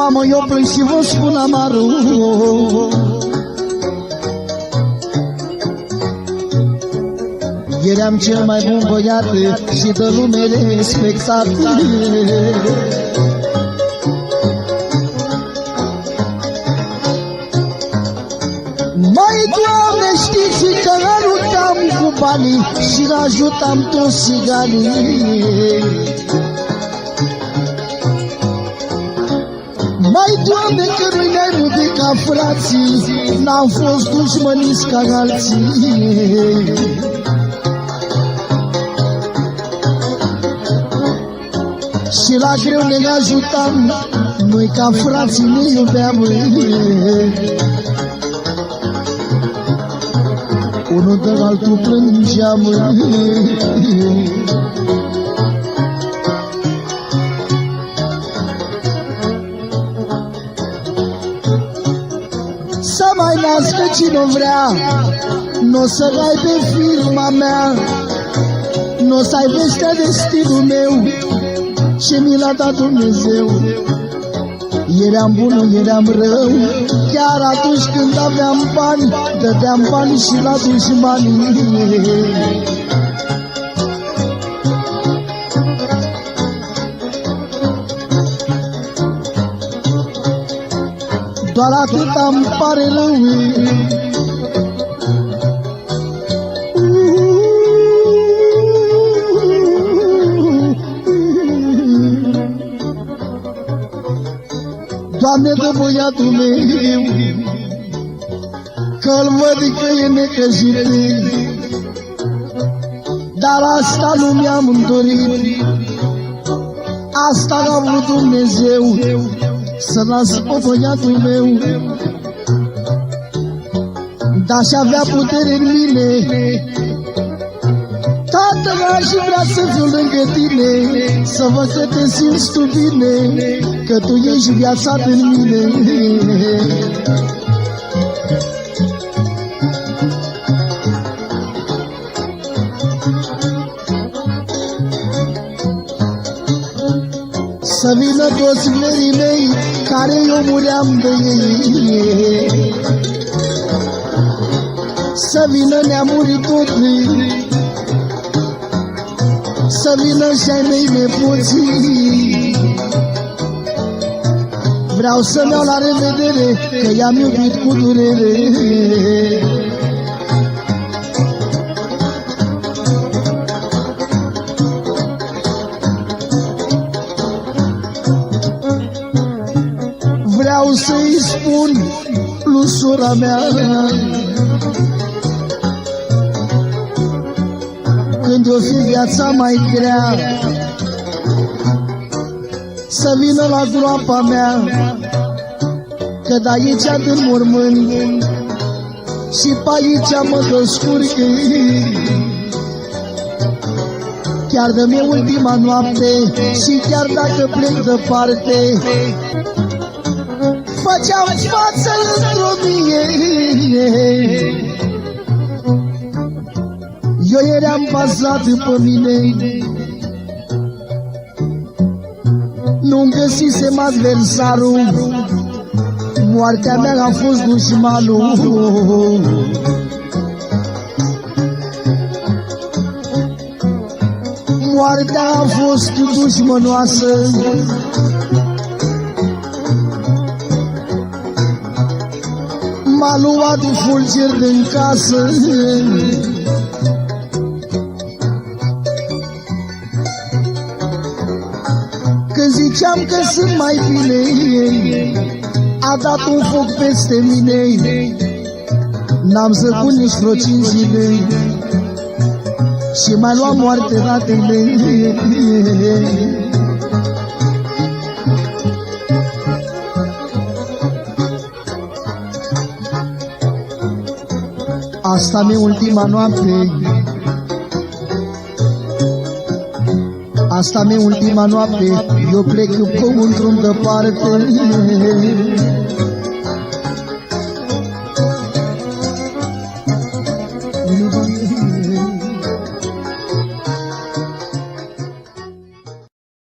Mamă, eu plâng și vă spun amarul. Eram cel mai bun băiat și de lume respectat. Mai Doamne, știi și că ajutam cu banii și ajutam toți țiganii. Mai Doamne, că noi ne-ai murit ca frații, n-am fost dușmăniți ca alții. Și la greu ne ajutam, noi ca frații ne iubeam. Unul de altul plângeam. Să mai nască cine-o vrea, n-o să-l ai pe firma mea, n-o să ai vestea destinul meu, ce mi l-a dat Dumnezeu. Eram bun, eram rău, chiar atunci când aveam bani, dădeam bani și la dușmani. Doar atât îmi pare rău. Doamne, dă băiatul meu, că-l văd că e necăjit, dar asta nu mi-am dorit, asta a vrut Dumnezeu, să las pe băiatul meu. Dacă avea putere în mine, tată, aș vrea să fiu lângă tine, să văd că te simți tu bine, că tu ești viața în mine. Să vină toți verii mei, care eu muream de ei, să vină neamurii toți, să vină și-ai mei nepoții. Vreau să-mi iau la revedere, că i-am iubit cu durere. Vreau să-i spun lui sora mea, când o fi viața mai grea, să vină la groapa mea, că de aici din mormânt și pe aici mă descurcă. Chiar de-mi ultima noapte și chiar dacă plec departe, făceam față într-o mie. Eu eram bazat pe mine, nu-mi găsisem adversarul, moartea mea a fost dușmanul. Moartea a fost dușmănoasă, m-a luat fulger din casă. Că ziceam că sunt mai bine, a dat un foc peste mine, n-am zăcut nici vreo 5 zile și m-a luat moarte ratele. Asta mi-e ultima noapte, asta mi-e ultima noapte, eu plec pe un drum departe.